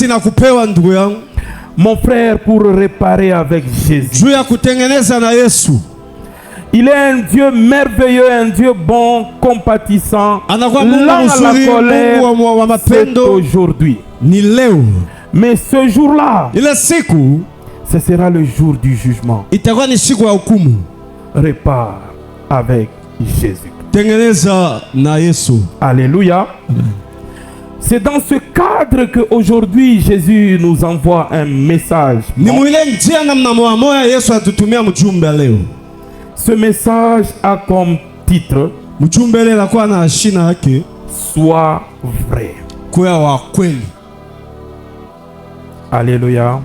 Tinakupewa ndugu yangu. Mon frère, pour réparer avec Jésus. Juu ya kutengeneza na Yesu. Il est un Dieu merveilleux, un Dieu bon, compatissant. Anakuwa Mungu mzuri, Mungu wa mapendo. C'est aujourd'hui. Ni leo. Mais ce jour-là, ile siku, ce sera le jour du jugement. Itakuwa ni siku ya hukumu. Répare avec Jésus. Tengeneza na Yesu. Alléluia. C'est dans ce cadre qu'aujourd'hui Jésus nous envoie un message. Ni mwile njia namna moja Yesu atutumia mjumbe leo. Ce message a comme titre mjumbe ile anakuwa na shina yake, sois vrai. Kuwa wa kweli. Alléluia.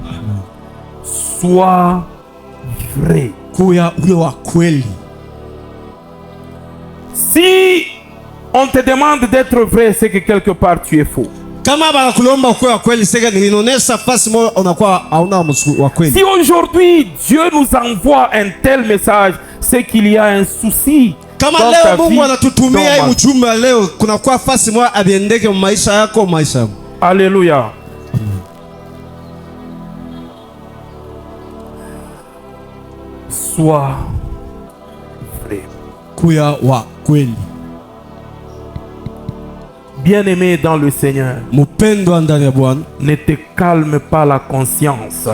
Sois vrai. Kuwa ule wa kweli. Si on te demande d'être vrai, c'est que quelque part tu es faux. Kama banakulomba kuwa wa kweli, c'est que ninaonesha fasi moja unakuwa hauna wa kweli. Si aujourd'hui Dieu nous envoie un tel message, c'est qu'il y a un souci. Kama leo Mungu anatutumia hii ujumbe leo, kuna kwa fasi moja abiendeke maisha yako, maisha yangu. Alléluia. Sois vrai. Kuwa wa kweli. Bien-aimé dans le Seigneur, ne te calme pas la conscience.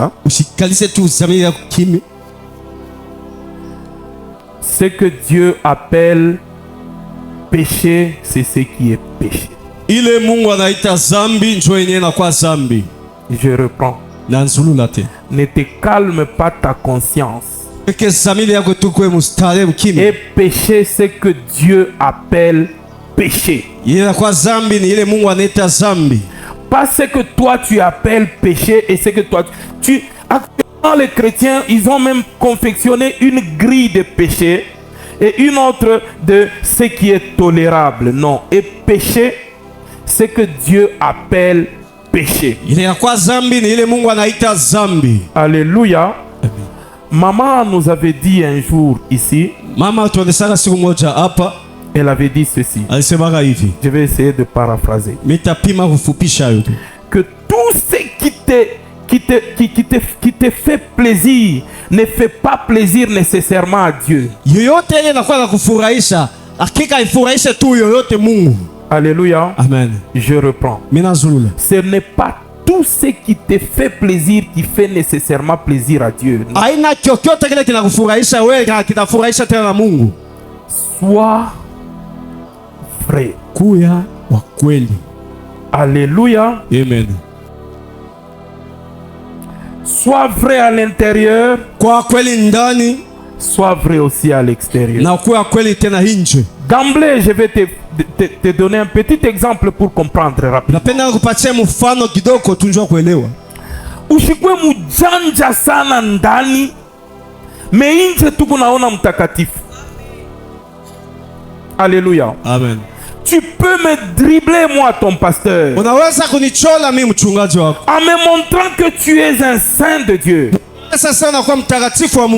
Ce que Dieu appelle péché, c'est ce qui est péché. Je reprends. Ne te calme pas ta conscience. Et péché, c'est que Dieu appelle péché. Pas ce que toi tu appelles péché et ce que toi tu... Actuellement les chrétiens, ils ont même confectionné une grille de péché et une autre de ce qui est tolérable. Non, et péché, c'est que Dieu appelle péché. Alléluia. Maman nous avait dit un jour ici, elle avait dit ceci. Je vais essayer de paraphraser. Que tout ce qui te fait plaisir ne fait pas plaisir nécessairement à Dieu. Alléluia. Amen. Je reprends. Ce n'est pas tout ce qui te fait plaisir qui fait nécessairement plaisir à Dieu. Sois vrai. Kuya wa kweli. Alléluia. Amen. Sois vrai à l'intérieur. Kwa kweli ndani. Sois vrai aussi à l'extérieur. Na kuwa kweli tena nje. D'emblée, je vais te donner un petit exemple pour comprendre rapidement. Napenda kupatia mfano kidogo tunjua kuelewa. Usikwe mjanja sana ndani, me nje tu kunaona mtakatifu. Alléluia. Amen. Tu peux me dribbler moi ton pasteur en me montrant que tu es un saint de Dieu.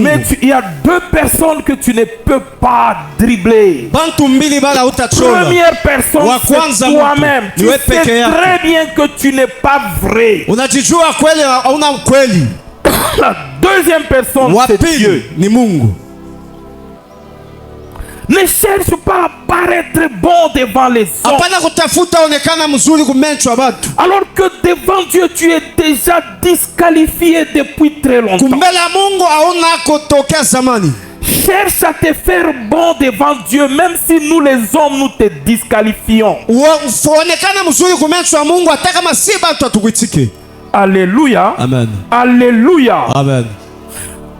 Mais il y a deux personnes que tu ne peux pas dribbler. Première personne, c'est toi-même. Tu sais très bien que tu n'es pas vrai. La deuxième personne, c'est Dieu. Ne cherche pas à paraître bon devant les hommes. Alors que devant Dieu, tu es déjà disqualifié depuis très longtemps. Cherche à te faire bon devant Dieu, même si nous les hommes, nous te disqualifions. Alléluia. Amen. Alléluia. Amen.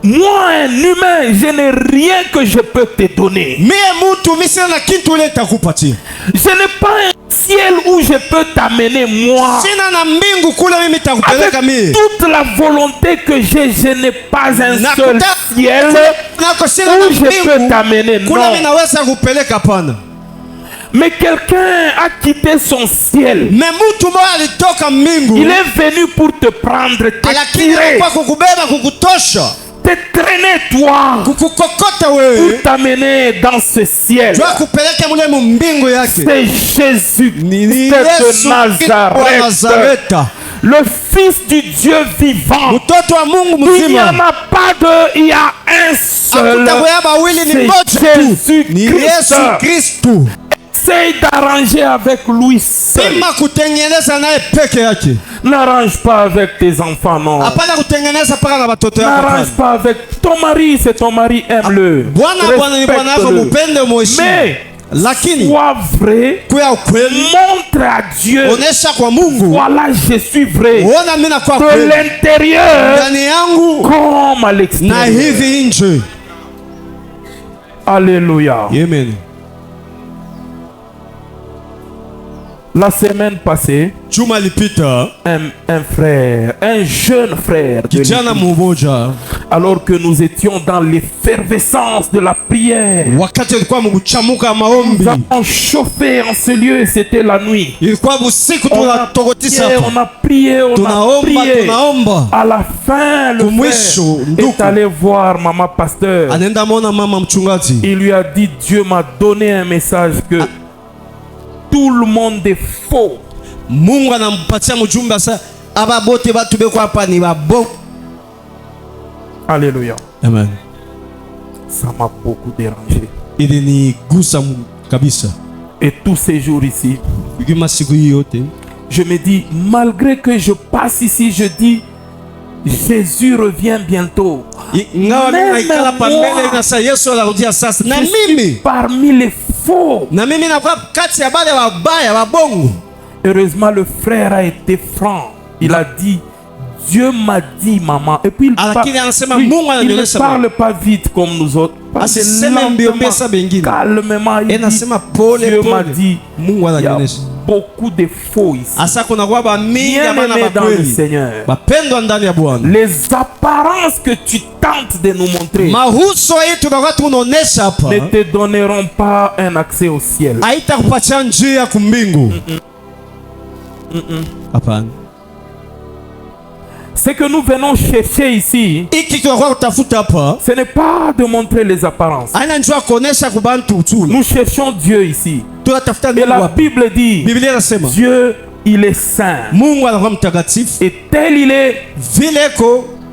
Moi, un humain, je n'ai rien que je peux te donner. Je n'ai pas un ciel où je peux t'amener, moi. Avec toute la volonté que j'ai, je n'ai pas un seul ciel où je peux t'amener. Non. Mais quelqu'un a quitté son ciel. Il est venu pour te prendre, te tirer. te traîner toi pour t'amener dans ce ciel. C'est Jésus de Nazareth, le Fils du Dieu vivant. Il n'y en a pas deux, il y a un seul. C'est Jésus-Christ. Essaye d'arranger avec lui seul. N'arrange pas avec tes enfants, non. N'arrange pas avec ton mari, c'est ton mari, aime-le. Respecte-le. Mais sois vrai, montre à Dieu, voilà, je suis vrai, de l'intérieur comme à l'extérieur. Alléluia. Amen. La semaine passée, un frère, un jeune frère de l'église, alors que nous étions dans l'effervescence de la prière, nous avons chauffé en ce lieu et c'était la nuit. On a prié. À la fin, le frère est allé voir maman pasteur. Il lui a dit, Dieu m'a donné un message que tout le monde est faux. Alléluia. Amen. Ça m'a beaucoup dérangé. Et tous ces jours ici, je me dis, malgré que je passe ici, je dis, Jésus revient bientôt. Même moi, je suis parmi les faux. Heureusement, le frère a été franc. Il a dit, Dieu m'a dit, maman. Et puis il ne parle pas vite comme nous autres. Calmement, il dit, Dieu m'a dit, il y a beaucoup de faux ici. Bien-aimés dans le Seigneur, les apparences que tu tentes de nous montrer ne te donneront pas un accès au ciel. Ce que nous venons chercher ici, ce n'est pas de montrer les apparences. Nous cherchons Dieu ici. Et la Bible dit, Dieu, il est saint. Et tel il est,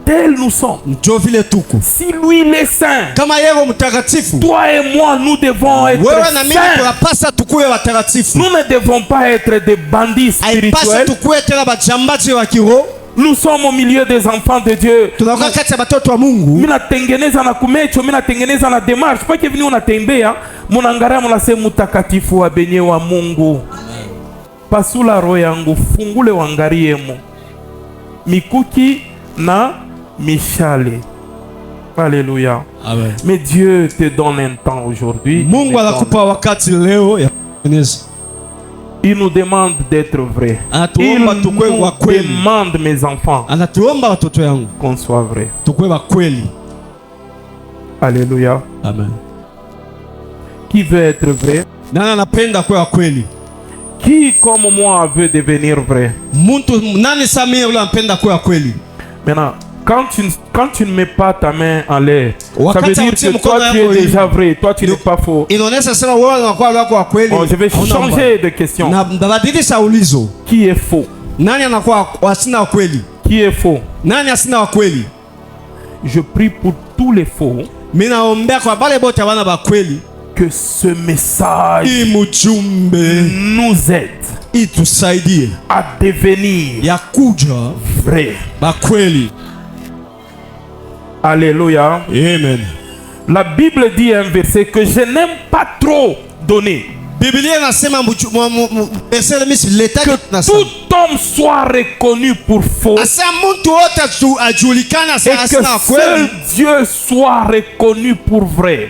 tel nous sommes. Si lui il est saint, toi et moi nous devons être saints. Nous ne devons pas être des bandits spirituels. Nous sommes au milieu des enfants de Dieu. Mina tengeneza na kumecho, mina tengeneza na demarche. Kwa kivini unatembea, munangara munase mutakatifu wa benye wa Mungu. Pasula roho yangu, fungule wangariemo. Mikuki na mishale. Alléluia. Amen. Mais Dieu te donne un temps aujourd'hui. Il nous demande d'être vrai. Il nous demande, mes enfants, qu'on soit vrai. Alléluia. Amen. Qui veut être vrai? Qui, comme moi, veut devenir vrai? Maintenant, quand tu ne mets pas ta main en l'air, ça veut dire que toi tu es déjà vrai, toi tu n'es pas faux. Bon, je vais changer de question. Qui est faux? Qui est faux? Je prie pour tous les faux que ce message nous aide à devenir vrai. Alléluia. Amen. La Bible dit un verset que je n'aime pas trop donner. Que tout homme soit reconnu pour faux et que seul Dieu soit reconnu pour vrai.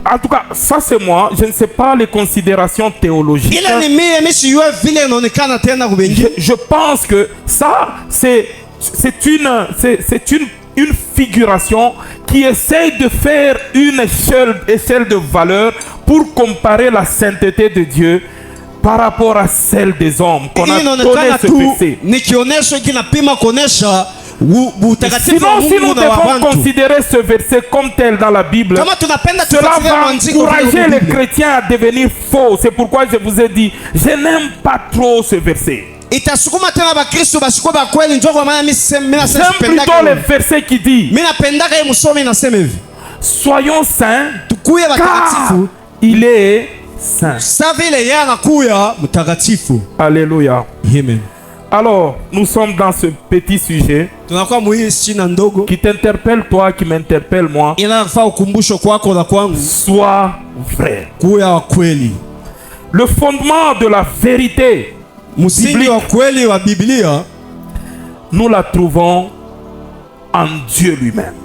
En tout cas, ça c'est moi. Je ne sais pas les considérations théologiques. Je pense que ça c'est une figuration qui essaie de faire une échelle de valeur pour comparer la sainteté de Dieu par rapport à celle des hommes qu'on a donné ce verset. Sinon, si nous devons considérer ce verset comme tel dans la Bible, cela va encourager les chrétiens à devenir faux. C'est pourquoi je vous ai dit, je n'aime pas trop ce verset. J'aime plutôt le verset qui dit, soyons saints car il est saint. Alléluia. Amen. Alors, nous sommes dans ce petit sujet qui t'interpelle toi, qui m'interpelle moi. Sois vrai. Le fondement de la vérité biblique, nous la trouvons en Dieu lui-même.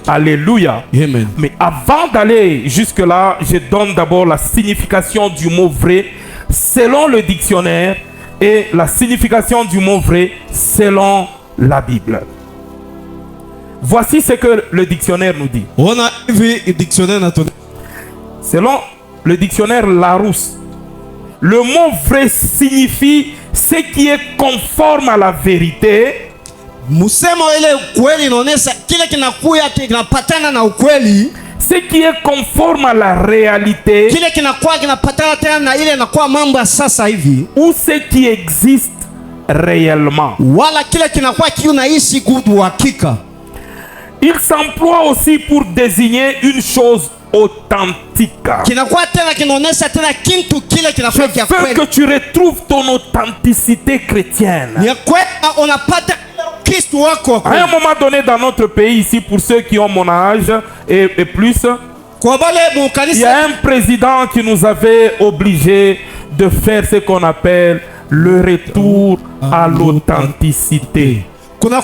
Alléluia. Amen. Mais avant d'aller jusque-là, je donne d'abord la signification du mot vrai selon le dictionnaire et la signification du mot vrai selon la Bible. Voici ce que le dictionnaire nous dit. Selon le dictionnaire Larousse, le mot vrai signifie ce qui est conforme à la vérité, ce qui est conforme à la réalité, ou ce qui existe réellement. Il s'emploie aussi pour désigner une chose authentique. Je veux que tu retrouves ton authenticité chrétienne. À un moment donné dans notre pays ici, pour ceux qui ont mon âge et plus, il y a un président qui nous avait obligés de faire ce qu'on appelle le retour à l'authenticité. Ça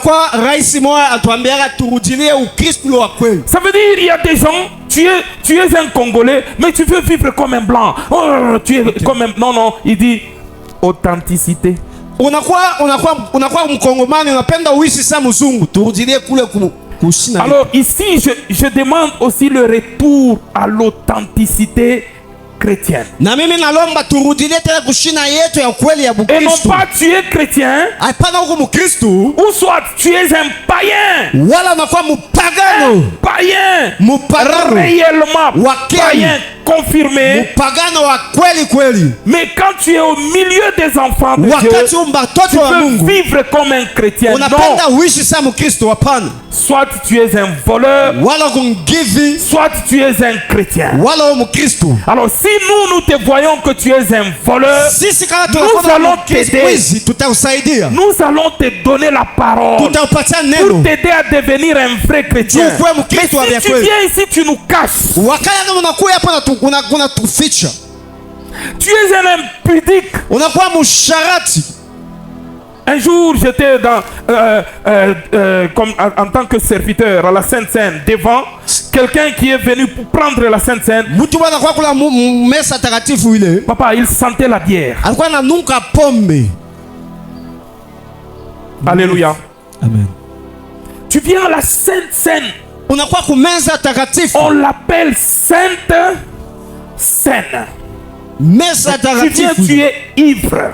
veut dire il y a des gens, tu es un Congolais, mais tu veux vivre comme un blanc. Oh, tu es comme un... Non, il dit authenticité. Alors ici, je demande aussi le retour à l'authenticité chrétienne. Et non pas tu es chrétien, ou soit tu es un païen. Païen réellement païen confirmé. Mais quand tu es au milieu des enfants de Dieu, tu peux vivre comme un chrétien. Non. Soit tu es un voleur, soit tu es un chrétien. Alors si nous te voyons que tu es un voleur, nous allons t'aider. Nous allons te donner la parole pour t'aider à devenir un vrai chrétien. Mais si tu viens ici, tu nous caches. Tu es un impudique. Un jour, j'étais en tant que serviteur à la Sainte Seine, devant quelqu'un qui est venu pour prendre la Sainte Seine. Papa, il sentait la bière. Alléluia. Amen. Tu viens à la Sainte Seine. On l'appelle Sainte Seine. Tu viens, tu es ivre.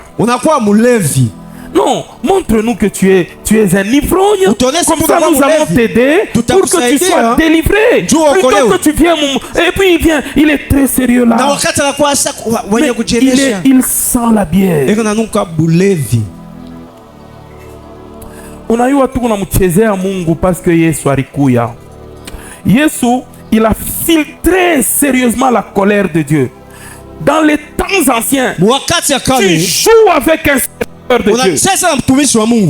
Non, montre-nous que tu es un ivrogne. Comme ça, nous allons t'aider pour que tu sois délivré. Plutôt que tu viennes. Et puis il vient, il est très sérieux là. Mais il sent la bière. On a eu à tout à Mungu parce que Yesu alikuya. Yesu, il a filtré sérieusement la colère de Dieu. Dans les temps anciens, tu joues avec un serviteur de Dieu. Tu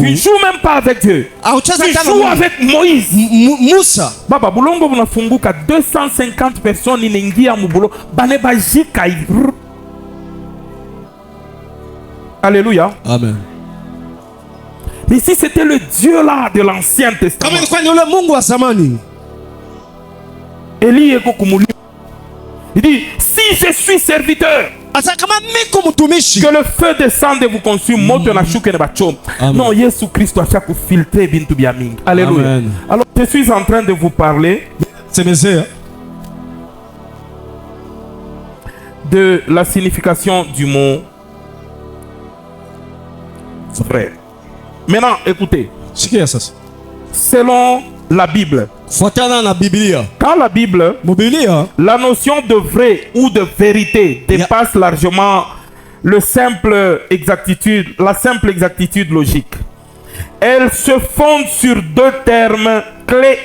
ne joues même pas avec Dieu. Tu joues avec Moïse. Baba bulongo bunafunguka 250 personnes inaingia mubulo banebajika. Alléluia. Amen. Mais si c'était le Dieu là de l'Ancien Testament, Élie il dit, si je suis serviteur, que le feu descende et vous consume. Non, Jésus Christ a chaque filtré bintu biaming. Alléluia. Amen. Alors je suis en train de vous parler de la signification du mot vrai. Maintenant, écoutez. Sikia sasa. Selon la Bible, fuatana na Biblia. Dans la Bible, la notion de vrai ou de vérité dépasse largement la simple exactitude logique. Elle se fonde sur deux termes clés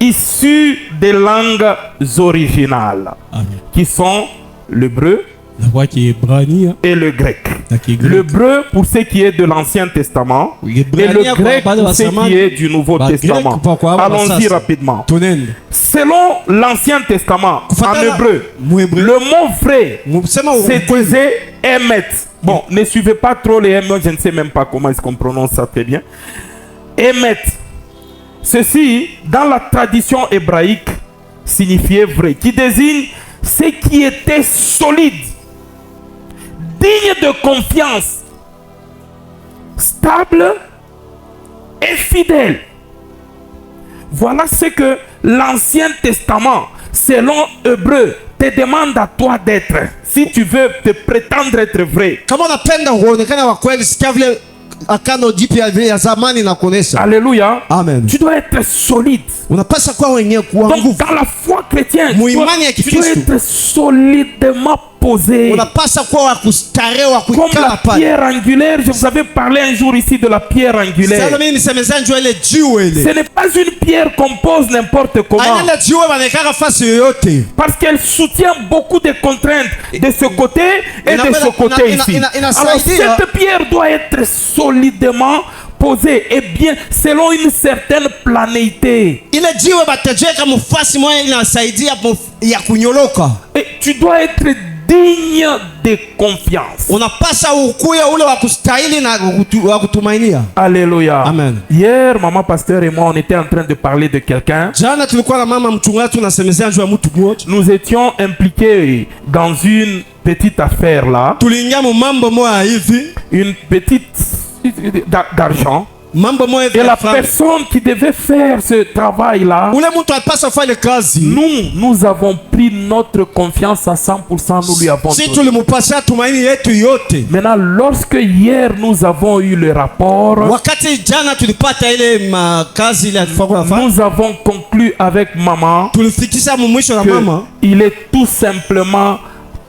issus des langues originales. Amen. Qui sont l'hébreu et le grec. L'hébreu pour ce qui est de l'Ancien Testament et le grec pour ce qui est du Nouveau Testament. Allons-y rapidement. Selon l'Ancien Testament, en hébreu, le mot vrai, c'est disait Emet. Bon, ne suivez pas trop les Emet, je ne sais même pas comment est-ce qu'on prononce ça très bien. Emet. Ceci, dans la tradition hébraïque, signifiait vrai, qui désigne ce qui était solide, digne de confiance, stable et fidèle. Voilà ce que l'Ancien Testament, selon Hébreu, te demande à toi d'être. Si tu veux te prétendre être vrai. Alléluia. Amen. Tu dois être solide. Donc dans la foi chrétienne, tu dois être solidement posé. Comme la pierre angulaire. Je vous avais parlé un jour ici de la pierre angulaire. Ce n'est pas une pierre qu'on pose n'importe comment. Parce qu'elle soutient beaucoup de contraintes de ce côté et de ce côté ici. Alors cette pierre doit être solidement posée et bien selon une certaine planéité. Et tu dois être digne de confiance. Alléluia. Amen. Hier, maman pasteur et moi, on était en train de parler de quelqu'un. Nous étions impliqués dans une petite affaire là. Une petite d'argent. Et la personne qui devait faire ce travail-là, nous avons pris notre confiance à 100%, nous lui avons donné. Maintenant, lorsque hier nous avons eu le rapport, nous avons conclu avec maman qu'il est tout simplement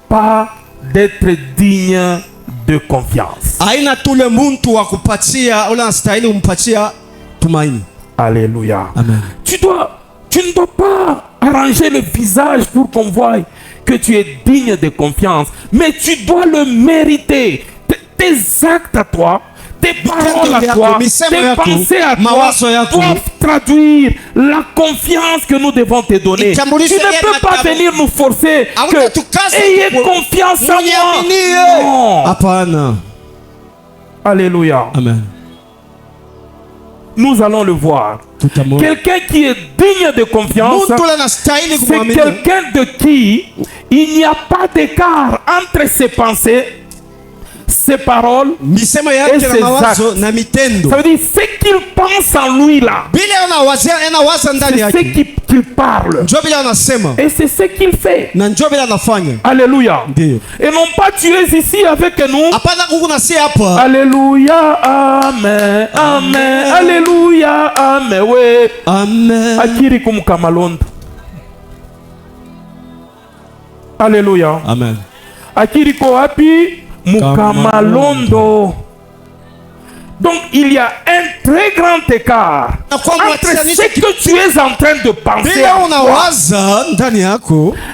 pas d'être digne de confiance. Alléluia. Amen. Tu ne dois pas arranger le visage pour qu'on voie que tu es digne de confiance, mais tu dois le mériter. Tes actes à toi, tes paroles à toi, tes pensées à toi doivent traduire la confiance que nous devons te donner. Tu ne peux pas venir nous forcer que ayez confiance en moi. Non. Alléluia. Amen. Nous allons le voir. Quelqu'un qui est digne de confiance, c'est quelqu'un de qui il n'y a pas d'écart entre ses pensées, ses paroles et ses actes. Ça veut dire ce qu'il pense en lui là. C'est ce qu'il parle. Et c'est ce qu'il fait. Alléluia. Et non pas tu es ici avec nous. Alléluia. Amen. Amen. Alléluia. Amen. Oui. Amen. Akiri kumkamalondo. Alléluia. Amen. Akiri ko happy. Mukamalondo. Donc il y a un très grand écart entre ce que tu es en train de penser à toi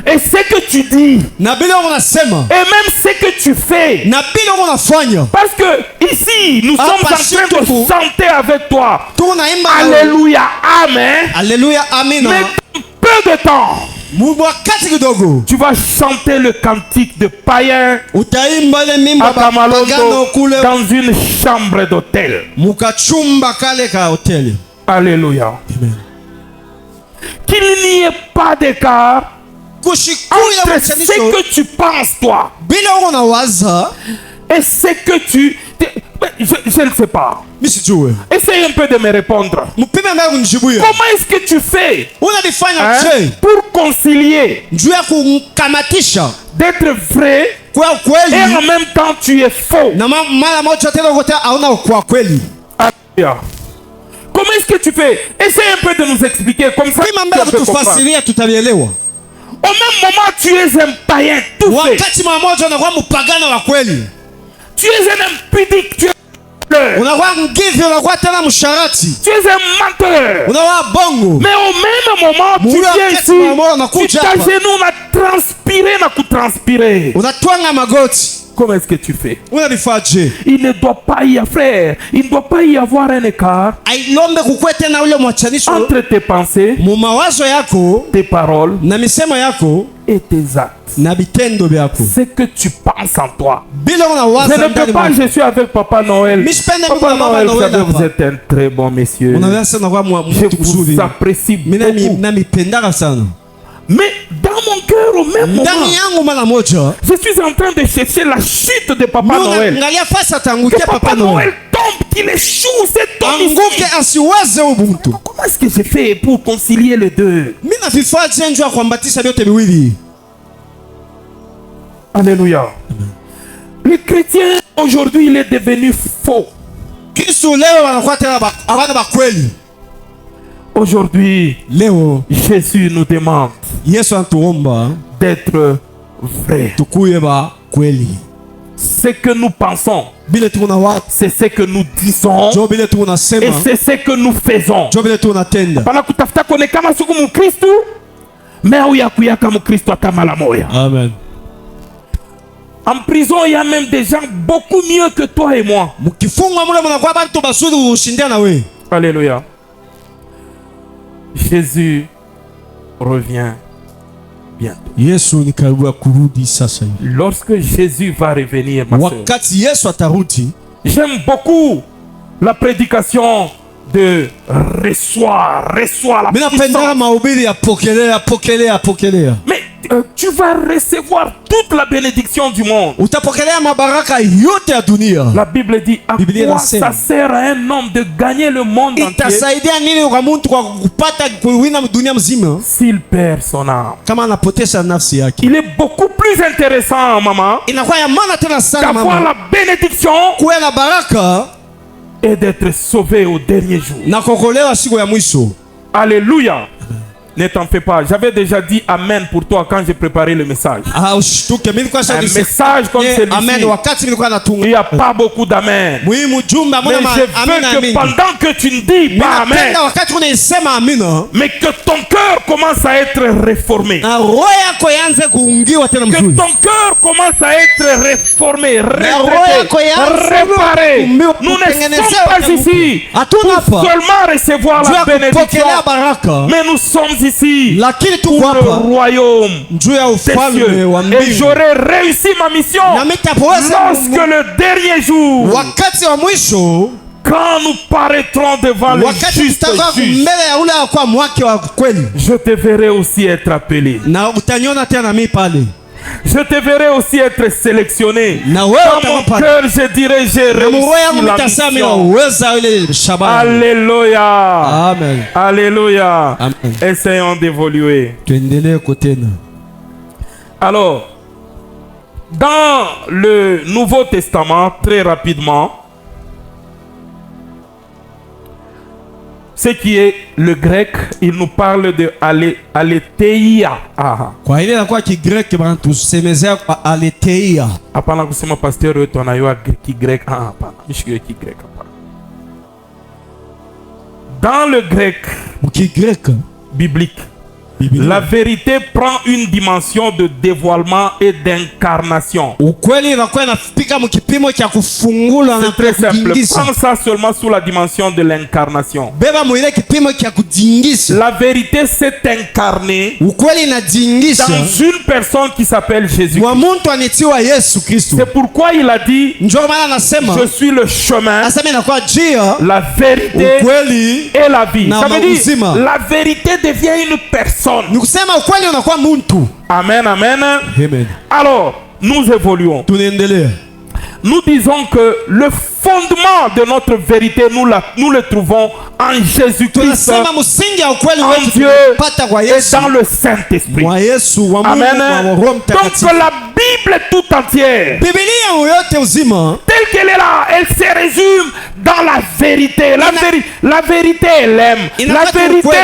et ce que tu dis et même ce que tu fais. Parce que ici nous sommes en train de chanter avec toi. Alléluia. Amen. Alléluia. Amen. Mais dans peu de temps tu vas chanter le cantique de païen à Kamalondo dans une chambre d'hôtel. Alléluia. Amen. Qu'il n'y ait pas d'écart entre ce que tu penses toi et ce que tu... Je ne sais pas. Essaye un peu de me répondre. Comment est-ce que tu fais pour concilier d'être vrai et en même temps tu es faux? Comment est-ce que tu fais? Essaye un peu de nous expliquer comme ça. Au même moment, tu es un païen tout fait. Tu es un impudique. Tu es tu es un menteur. Mais au même moment, tu viens ici, tu t'agenouilles, on a transpiré, Comment est-ce que tu fais? Il ne doit pas y avoir, il ne doit pas y avoir un écart entre tes pensées, tes paroles et tes actes. Ce que tu penses en toi. Je ne peux pas, je suis avec Papa Noël. Papa Noël, vous êtes un très bon monsieur. Je vous apprécie beaucoup. Mais dans mon cœur, au même moment, je suis en train de chercher la chute de Papa Noël. Que Papa Noël tombe, qu'il échoue, c'est ton ici. Comment est-ce que j'ai fait pour concilier les deux? Alléluia. Le chrétien, aujourd'hui, il est devenu faux. Aujourd'hui, Jésus nous demande d'être vrai. Ce que nous pensons, c'est ce que nous disons et c'est ce que nous faisons. Amen. En prison, il y a même des gens beaucoup mieux que toi et moi. Alléluia. Jésus revient bientôt. Lorsque Jésus va revenir, ma soeur, j'aime beaucoup la prédication de reçois la puissance. Mais tu vas recevoir toute la bénédiction du monde. La Bible dit, à quoi ça sert à un homme de gagner le monde entier s'il perd son âme? Il est beaucoup plus intéressant, maman, d'avoir la bénédiction et d'être sauvé au dernier jour. Alléluia. Ne t'en fais pas. J'avais déjà dit Amen pour toi quand j'ai préparé le message. Un message comme celui-ci, il n'y a pas beaucoup d'Amen. Mais je veux que pendant que tu ne dis pas Amen, mais que ton cœur commence à être réformé. Que ton cœur commence à être réformé, réparé. Nous ne sommes pas ici pour seulement recevoir la bénédiction, mais nous sommes ici pour le royaume des cieux. Et j'aurai réussi ma mission lorsque le dernier jour, quand nous paraîtrons devant le juste juge, je te verrai aussi être appelé. Je te verrai aussi être sélectionné. Dans mon cœur, je dirai, j'ai réussi la mission. Alléluia. Amen. Alléluia. Amen. Essayons d'évoluer. Alors, dans le Nouveau Testament, très rapidement, ce qui est le grec, il nous parle de aletheia. Hapana kusema pasteur wetu anayua grec. Dans le grec biblique, la vérité prend une dimension de dévoilement et d'incarnation. C'est très simple. Prends ça seulement sous la dimension de l'incarnation. La vérité s'est incarnée dans une personne qui s'appelle Jésus. C'est pourquoi il a dit, je suis le chemin, la vérité et la vie. Ça veut dire, la vérité devient une personne. Amen, amen. Alors, nous évoluons. Nous disons que le fondement de notre vérité, nous le trouvons en Jésus-Christ, en Dieu et dans le Saint-Esprit. Amen. Donc la Bible tout entière, telle qu'elle est là, elle se résume dans la vérité. La vérité, elle aime. La vérité,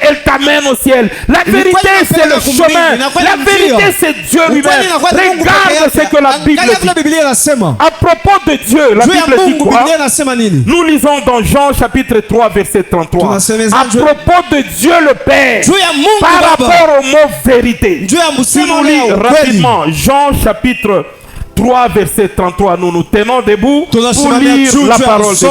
elle t'amène au ciel. La vérité, c'est le chemin. La vérité, c'est Dieu lui-même. Regarde ce que la Bible dit. À propos de Dieu, la Bible dit quoi? Nous lisons dans Jean chapitre 3, verset 33. À propos de Dieu le Père, par rapport au mot vérité. Si nous lisons rapidement Jean chapitre 3, verset 33, nous nous tenons debout pour lire la parole de Dieu.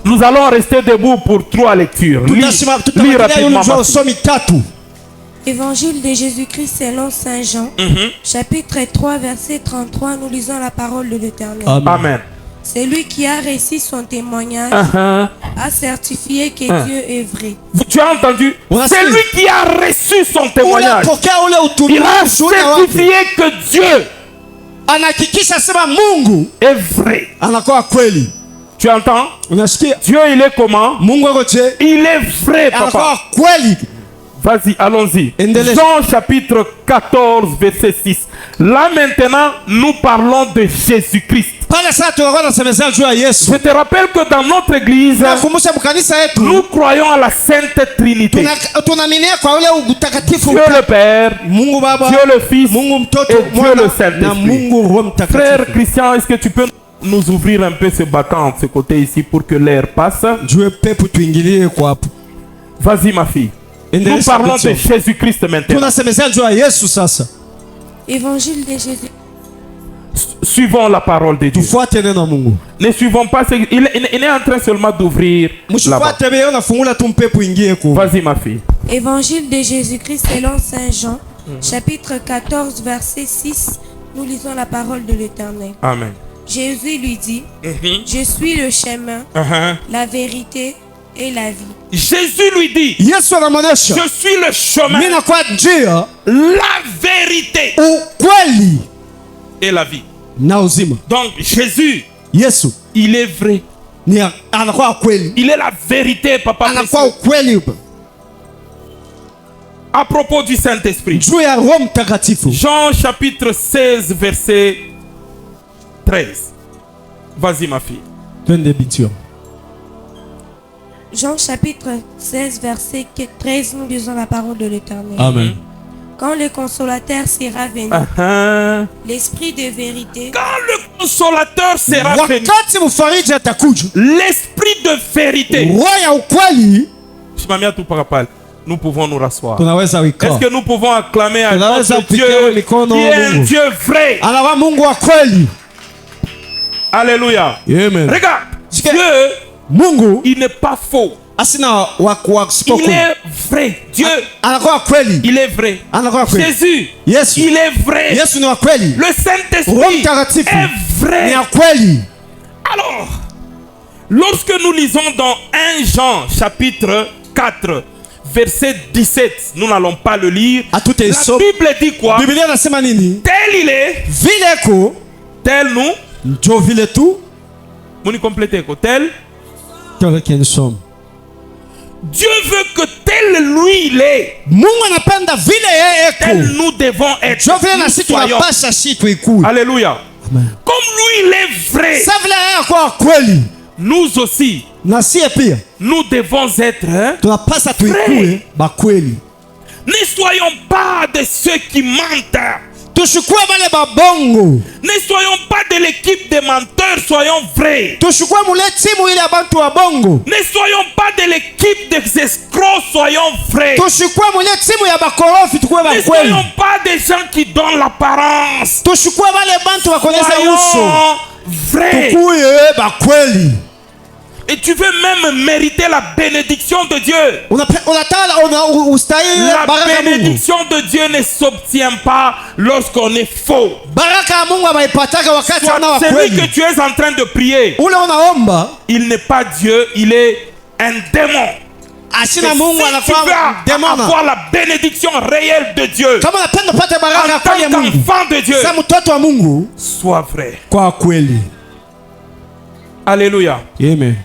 Nous allons rester debout pour 3 lectures. Lis rapidement. Évangile de Jésus-Christ selon Saint Jean, chapitre 3, verset 33, nous lisons la parole de l'Éternel. Amen. C'est lui qui a réussi son témoignage, a certifié que Dieu est vrai. Tu as entendu? C'est lui qui a reçu son témoignage. Il a certifié que Dieu est vrai. Tu entends? Dieu, il est comment? Il est vrai, papa. Vas-y, allons-y. Jean chapitre 14, verset 6. Là maintenant, nous parlons de Jésus-Christ. Je te rappelle que dans notre église, nous croyons à la Sainte Trinité. Dieu le Père, Dieu le Fils et Dieu le Saint-Esprit. Frère Christian, est-ce que tu peux nous ouvrir un peu ce battant de ce côté ici pour que l'air passe? Vas-y ma fille. Nous parlons de Jésus-Christ maintenant. Évangile de Jésus. Suivons la parole de Dieu. Ne suivons pas. Il est en train seulement d'ouvrir là-bas. Vas-y ma fille. Évangile de Jésus-Christ selon Saint Jean, chapitre 14, verset 6. Nous lisons la parole de l'Éternel. Amen. Jésus lui dit, je suis le chemin, la vérité et la vie. Jésus lui dit, je suis le chemin, la vérité et la vie. Donc Jésus, il est vrai. Il est la vérité, papa. À propos du Saint-Esprit, Jean chapitre 16, verset 13. Vas-y ma fille. Jean chapitre 16, verset 13, nous lisons la parole de l'Éternel. Amen. Quand le consolateur sera venu, l'esprit de vérité. Quand le consolateur sera venu, l'esprit de vérité. Nous pouvons nous rasseoir. Est-ce que nous pouvons acclamer à notre Dieu qui est un Dieu vrai? Alléluia. Regarde, Dieu, il n'est pas faux. Il est vrai. Dieu, il est vrai. Jésus, il est vrai. Le Saint-Esprit est vrai. Alors, lorsque nous lisons dans 1 Jean chapitre 4, verset 17, nous n'allons pas le lire. La Bible dit quoi? Tel il est, tel nous. Vous complétez quoi? Tel Dieu veut que tel lui il est, tel nous devons être. Alléluia. Amen. Comme lui il est vrai, nous aussi nous devons être vrais. Ne soyons pas de ceux qui mentent. Ne soyons pas de l'équipe des menteurs, soyons vrais. Ne soyons pas de l'équipe des escrocs, soyons vrais. Ne soyons pas des gens qui donnent l'apparence. Soyons vrais. Et tu veux même mériter la bénédiction de Dieu. La bénédiction de Dieu ne s'obtient pas lorsqu'on est faux. Celui que tu es en train de prier, il n'est pas Dieu, il est un démon. Si tu veux avoir la bénédiction réelle de Dieu, en tant qu'enfant de Dieu, sois vrai. Alléluia. Amen.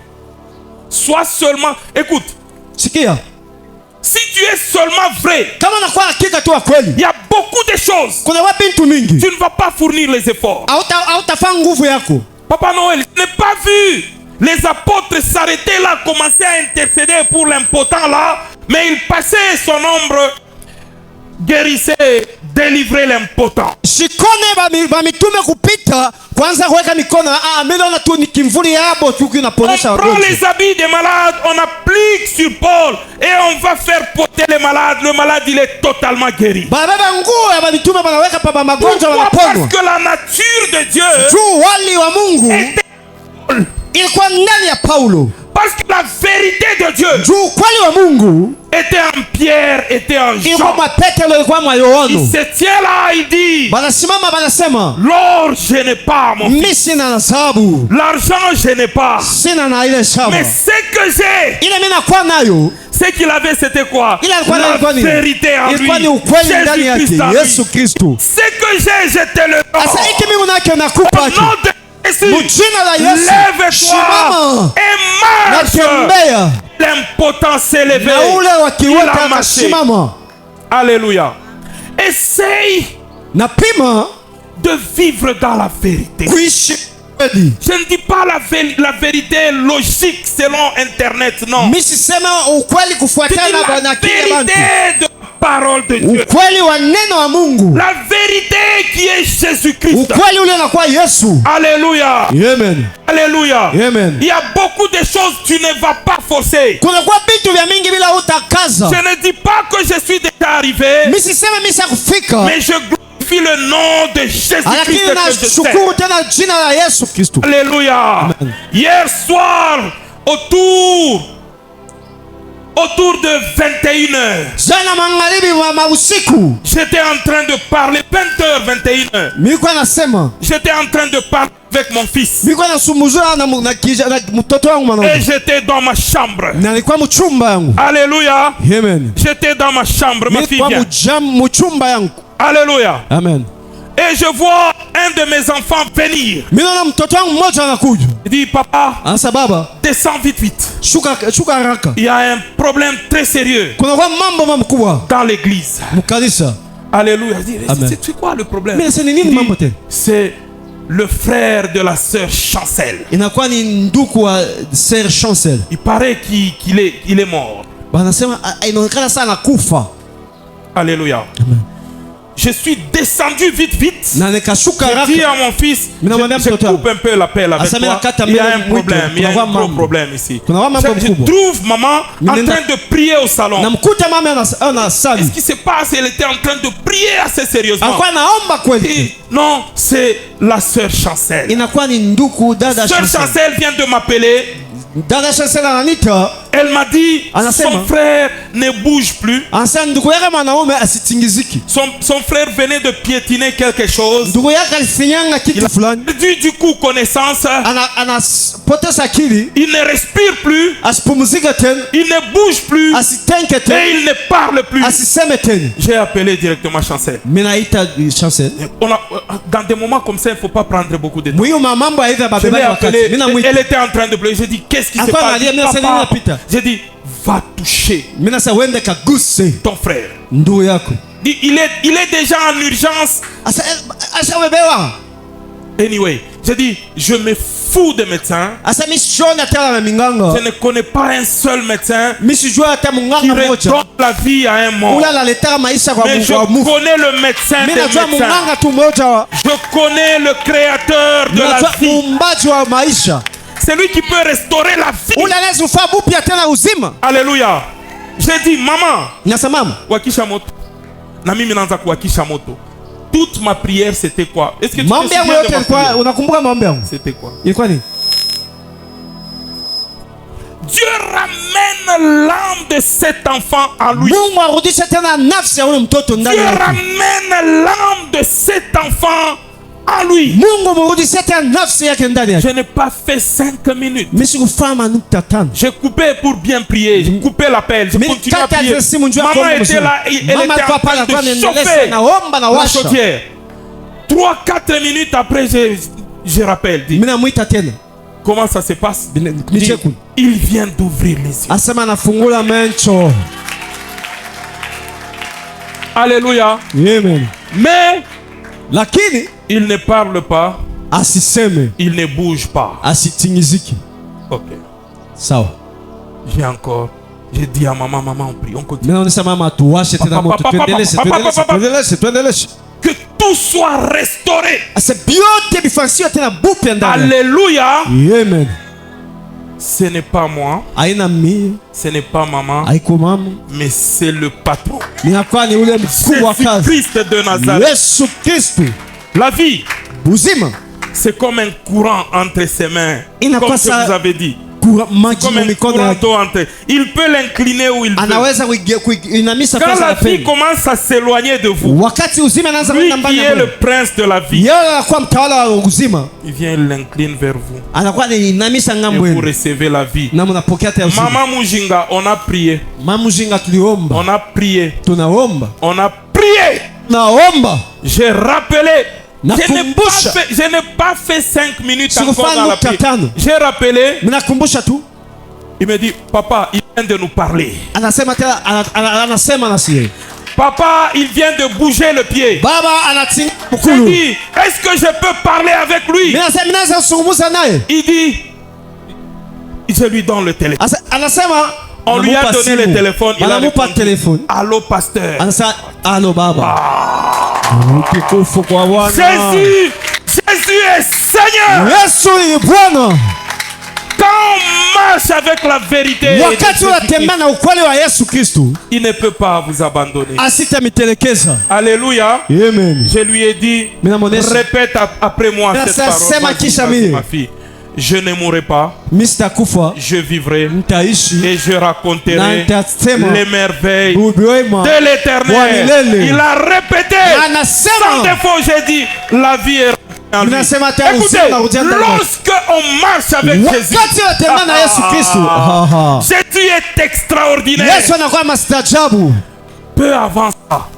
Sois seulement, écoute, si tu es seulement vrai, il y a beaucoup de choses. Tu ne vas pas fournir les efforts. Papa Noël, je n'ai pas vu les apôtres s'arrêter là, commencer à intercéder pour l'impotent là, mais ils passaient son ombre, guérissaient, délivraient l'impotent. On prend les habits des malades, on applique sur Paul et on va faire porter les malades. Le malade, il est totalement guéri. Pourquoi? Parce que la nature de Dieu était Paul. Parce que la vérité de Dieu était en Pierre, était en Jean. Il se tient là, il dit, l'or je n'ai pas, mon fils. L'argent je n'ai pas. Mais ce que j'ai, ce qu'il avait, c'était quoi? La vérité en lui. Jésus-Christ en lui. Ce que j'ai, je te le donne. Au nom de lève-toi et marche. L'impotent s'est levé. Il a marché. Alléluia. Essaye de vivre dans la vérité. Je ne dis pas la vérité logique selon Internet, non. C'est la vérité de la parole de Dieu. La vérité qui est Jésus-Christ. Alléluia. Amen. Alléluia. Amen. Il y a beaucoup de choses que tu ne vas pas forcer. Je ne dis pas que je suis déjà arrivé, mais je glorifie le nom de Jésus-Christ. Alléluia. Amen. Hier soir, autour de 21h, j'étais en train de parler, 20h, 21h. J'étais en train de parler avec mon fils. Et j'étais dans ma chambre. Alléluia. J'étais dans ma chambre, ma fille vient. Alléluia. Amen. Et je vois un de mes enfants venir. Il dit, papa, descends vite, vite. Il y a un problème très sérieux dans l'église. Alléluia. C'est quoi le problème? C'est le frère de la sœur Chancel. Il paraît qu'il est mort. Alléluia. Amen. Je suis descendu vite, vite. J'ai dit à mon fils, je coupe un peu l'appel avec toi. Il y a un problème, il y a un gros problème ici. Je trouve maman en train de prier au salon. Ce qui se passe, elle était en train de prier assez sérieusement. Non, c'est la sœur Chancel. Sœur Chancel vient de m'appeler. Elle m'a dit, son frère ne bouge plus. Son frère venait de piétiner quelque chose. Il a perdu du coup connaissance. Il ne respire plus. Il ne bouge plus. Et il ne parle plus. J'ai appelé directement Chancel. Dans des moments comme ça, il ne faut pas prendre beaucoup de temps. Je l'ai appelé. Elle était en train de pleurer. J'ai dit, qu'est-ce qui se passe? J'ai dit, va toucher ton frère. Il est déjà en urgence. Anyway, j'ai dit, je me fous des médecins. Je ne connais pas un seul médecin qui redonne la vie à un mort. Mais je connais le médecin des médecins. Je connais le créateur de la vie. C'est lui qui peut restaurer la vie. Alléluia. J'ai dit, maman, wakisha moto. Na mimi naanza kuwakisha moto. Toute ma prière, c'était quoi? Est-ce que tu te souviens de ma prière? C'était quoi? Dieu ramène l'âme de cet enfant à lui. Dieu ramène l'âme de cet enfant à lui. Je n'ai pas fait 5 minutes. J'ai coupé pour bien prier. J'ai coupé l'appel. J'ai continué à prier. Maman était là. Elle était en train de chauffer la chaudière. 3-4 minutes après, je rappelle. Comment ça se passe? Il vient d'ouvrir les yeux. Alléluia. Amen. Mais Lakini il ne parle pas. asiseme, Il ne bouge pas. asitingiziki. Ok. Sawa. J'ai dit à maman, on prie, on continue. Mimi naona mama tuwashe tena moto, tuendeleshe. Que tout soit restauré. Asa biote bifansiwe tena bupya ndani. Alléluia. Amen. Ce n'est pas moi. Aina mimi, Ce n'est pas maman. haiko mama. Mais c'est le patron. Ni hapa ni ule mkuu wa kazi. Christ de Nazareth. Yesu Kristo. La vie, Uzima. c'est comme un courant entre ses mains. Comme je vous avais dit. Comme un courant d'eau entre. Il peut l'incliner où il veut. Quand la vie commence à s'éloigner de vous, lui qui est le prince de la vie, il vient, il l'incline vers vous. Et vous recevez la vie. Maman Mujinga, on a prié. On a prié. On a prié. J'ai rappelé. Je n'ai pas fait 5 minutes encore dans la prière. J'ai rappelé. Il me dit, papa, il vient de nous parler. Papa, il vient de bouger le pied. J'ai dit, est-ce que je peux parler avec lui? Il dit, je lui donne le téléphone. On lui a donné le téléphone. Il a répondu, allô, pasteur. Allô, Baba. Jésus est Seigneur. Quand on marche avec la vérité, il ne peut pas vous abandonner. Alléluia. Amen. Je lui ai dit, répète après moi cette parole, ma fille. Je ne mourrai pas, je vivrai et je raconterai les merveilles de l'Éternel. Il a répété sans défaut. J'ai dit, la vie est en lui. Écoutez, lorsque on marche avec Jésus, Jésus est extraordinaire. Peu avant ça,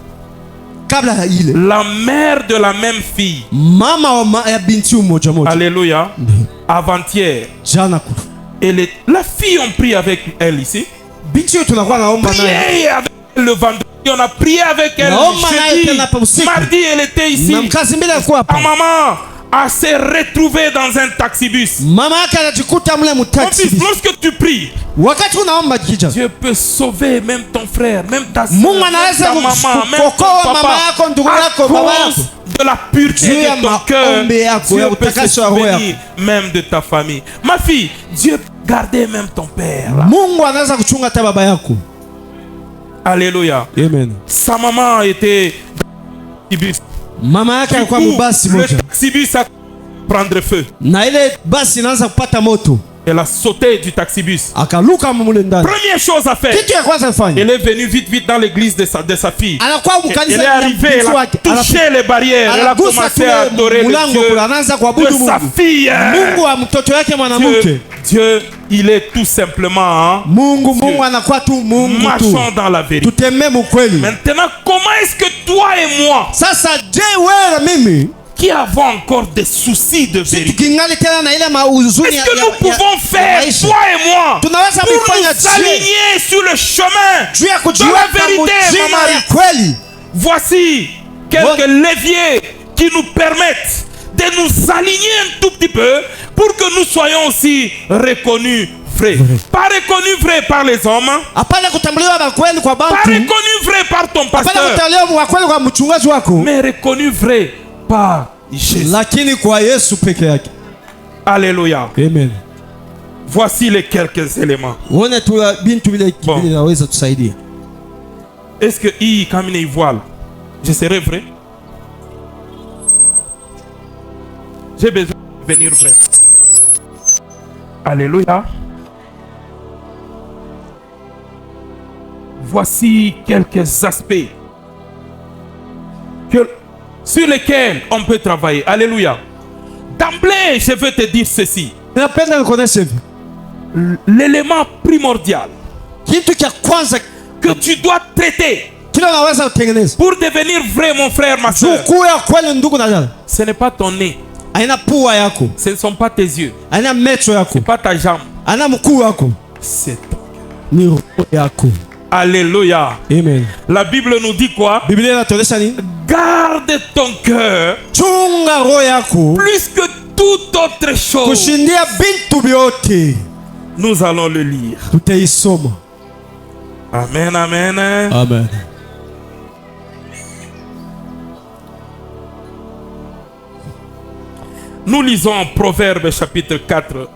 la mère de la même fille, alléluia, avant-hier, la fille, on prie avec elle ici. Prié avec elle le vendredi, on a prié avec elle jeudi, mardi, elle était ici. Ta maman s'est retrouvée dans un taxibus. Mon fils, lorsque tu pries, Dieu peut sauver même ton frère, même ta soeur, même ta maman, même ton papa, à cause de la pureté de ton cœur. Dieu peut se souvenir même de ta famille. Ma fille, Dieu peut garder même ton père là. Alléluia. Amen. Sa maman était dans le taxibus. Le taxibus a prendre feu. Elle a sauté du taxibus. Première chose à faire, elle est venue vite dans l'église de sa fille. Elle est arrivée, elle a touché les barrières. Elle a commencé à adorer le Dieu de sa fille. Dieu, il est tout simplement marchant dans la vérité. Maintenant, comment est-ce que toi et moi, qui avons encore des soucis de vérité, est-ce que nous pouvons faire, toi et moi, pour nous aligner sur le chemin de la vérité, maman? Voici quelques leviers qui nous permettent de nous aligner un tout petit peu pour que nous soyons aussi reconnus vrais. Pas reconnus vrais par les hommes, pas reconnus vrais par ton pasteur, mais reconnus vrais par Jésus. Alléluia. Amen. Voici les quelques éléments. Bon. Est-ce que I comme il voile, je serai vrai? J'ai besoin de devenir vrai. Alléluia. Voici quelques aspects sur lesquels on peut travailler. Alléluia. D'emblée, je veux te dire ceci. L'élément primordial que tu dois traiter pour devenir vrai, mon frère, ma soeur, ce n'est pas ton nez. Ce ne sont pas tes yeux. Ce n'est pas ta jambe. C'est ton cœur. Alléluia. Amen. La Bible nous dit quoi? Garde ton cœur plus que toute autre chose. Nous allons le lire. Amen, amen. Amen. Nous lisons en Proverbe chapitre 4,